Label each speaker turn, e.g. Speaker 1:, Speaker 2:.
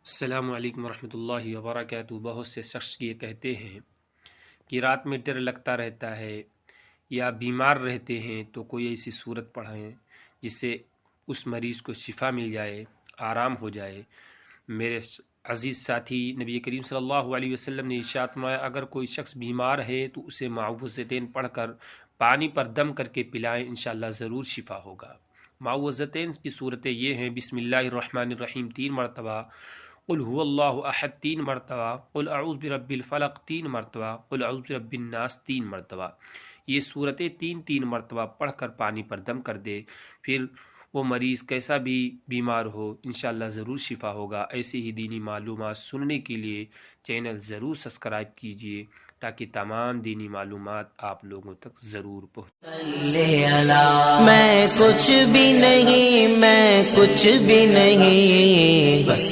Speaker 1: السلام علیکم ورحمۃ اللہ وبرکاتہ۔ بہت سے شخص یہ کہتے ہیں کہ رات میں ڈر لگتا رہتا ہے یا بیمار رہتے ہیں، تو کوئی ایسی صورت پڑھیں جس سے اس مریض کو شفا مل جائے، آرام ہو جائے۔ میرے عزیز ساتھی، نبی کریم صلی اللہ علیہ وسلم نے ارشاد فرمایا، اگر کوئی شخص بیمار ہے تو اسے معوذتین پڑھ کر پانی پر دم کر کے پلائیں، انشاءاللہ ضرور شفا ہوگا۔ معوذتین کی صورتیں یہ ہیں: بسم اللہ الرحمن الرحیم 3 مرتبہ، قل هو اللہ احد 3 مرتبہ، قل اعوذ برب الفلق 3 مرتبہ، قل اعوذ برب الناس 3 مرتبہ۔ یہ صورتیں 3 مرتبہ پڑھ کر پانی پر دم کر دے، پھر وہ مریض کیسا بھی بیمار ہو انشاءاللہ ضرور شفا ہوگا۔ ایسی ہی دینی معلومات سننے کے لیے چینل ضرور سبسکرائب کیجیے تاکہ تمام دینی معلومات آپ لوگوں تک ضرور پہنچے۔
Speaker 2: میں کچھ بھی نہیں، بس